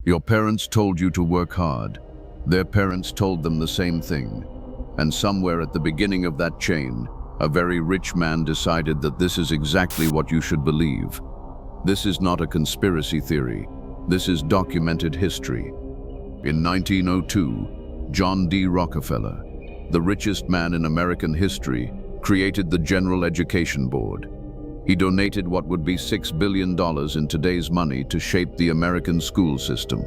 Your parents told you to work hard. Their parents told them the same thing. And somewhere at the beginning of that chain, a very rich man decided that this is exactly what you should believe. This is not a conspiracy theory. This is documented history. In 1902, John D. Rockefeller, the richest man in American history, created the General Education Board. He donated what would be $6 billion in today's money to shape the American school system.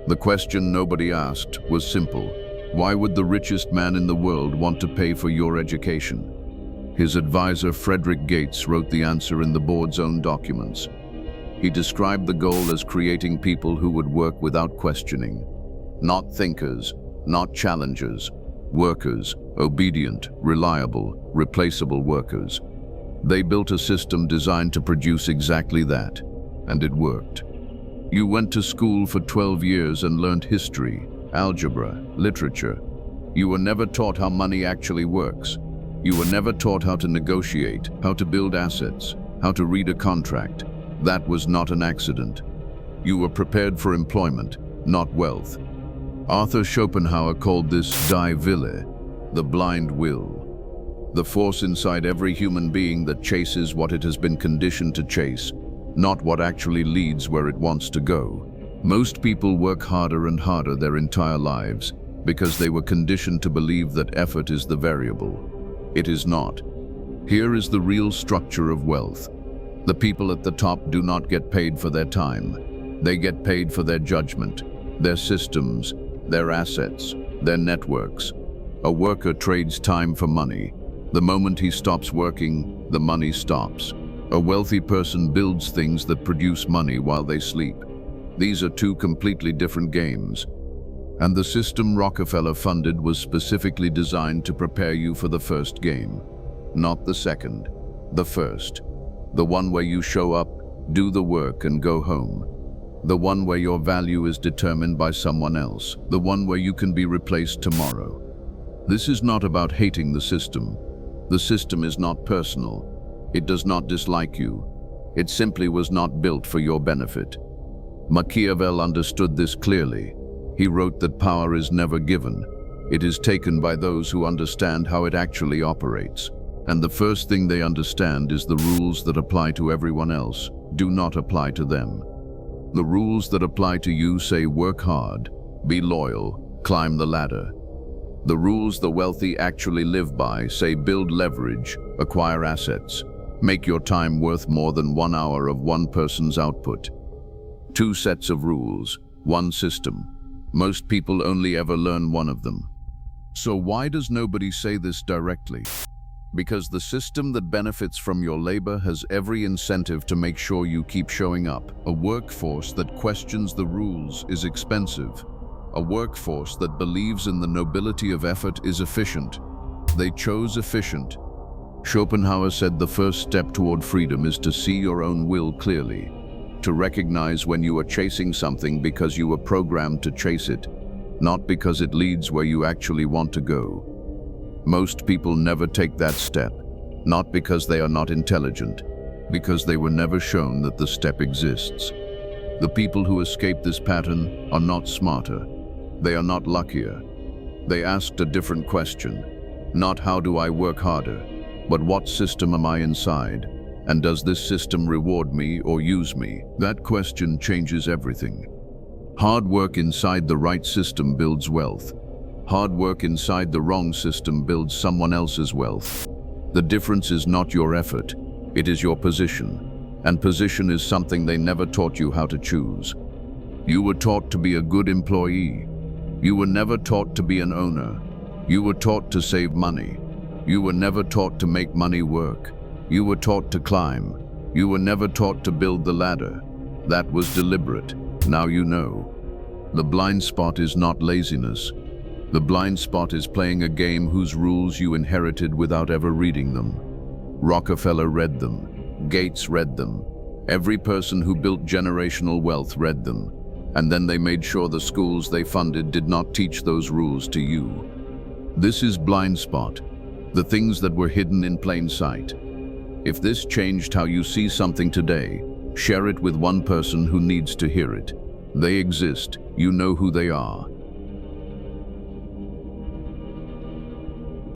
The question nobody asked was simple. Why would the richest man in the world want to pay for your education? His advisor, Frederick Gates, wrote the answer in the board's own documents. He described the goal as creating people who would work without questioning. Not thinkers, not challengers, workers, obedient, reliable, replaceable workers. They built a system designed to produce exactly that, and it worked. You went to school for 12 years and learned history, algebra, literature. You were never taught how money actually works. You were never taught how to negotiate, how to build assets, how to read a contract. That was not an accident. You were prepared for employment, not wealth. Arthur Schopenhauer called this Die Wille, the blind will. The force inside every human being that chases what it has been conditioned to chase, not what actually leads where it wants to go. Most people work harder and harder their entire lives because they were conditioned to believe that effort is the variable. It is not. Here is the real structure of wealth. The people at the top do not get paid for their time. They get paid for their judgment, their systems, their assets, their networks. A worker trades time for money. The moment he stops working, the money stops. A wealthy person builds things that produce money while they sleep. These are two completely different games. And the system Rockefeller funded was specifically designed to prepare you for the first game. Not the second, the first. The one where you show up, do the work and go home. The one where your value is determined by someone else. The one where you can be replaced tomorrow. This is not about hating the system. The system is not personal. It does not dislike you. It simply was not built for your benefit. Machiavelli understood this clearly. He wrote that power is never given. It is taken by those who understand how it actually operates. And the first thing they understand is the rules that apply to everyone else do not apply to them. The rules that apply to you say work hard, be loyal, climb the ladder. The rules the wealthy actually live by say build leverage, acquire assets, make your time worth more than 1 hour of one person's output. Two sets of rules, one system. Most people only ever learn one of them. So why does nobody say this directly? Because the system that benefits from your labor has every incentive to make sure you keep showing up. A workforce that questions the rules is expensive. A workforce that believes in the nobility of effort is efficient. They chose efficient. Schopenhauer said the first step toward freedom is to see your own will clearly, to recognize when you are chasing something because you were programmed to chase it, not because it leads where you actually want to go. Most people never take that step, not because they are not intelligent, because they were never shown that the step exists. The people who escape this pattern are not smarter. They are not luckier. They asked a different question. Not how do I work harder, but what system am I inside? And does this system reward me or use me? That question changes everything. Hard work inside the right system builds wealth. Hard work inside the wrong system builds someone else's wealth. The difference is not your effort, it is your position. And position is something they never taught you how to choose. You were taught to be a good employee. You were never taught to be an owner. You were taught to save money. You were never taught to make money work. You were taught to climb. You were never taught to build the ladder. That was deliberate. Now you know. The blind spot is not laziness. The blind spot is playing a game whose rules you inherited without ever reading them. Rockefeller read them. Gates read them. Every person who built generational wealth read them. And then they made sure the schools they funded did not teach those rules to you. This is blind spot, the things that were hidden in plain sight. If this changed how you see something today, share it with one person who needs to hear it. They exist, you know who they are,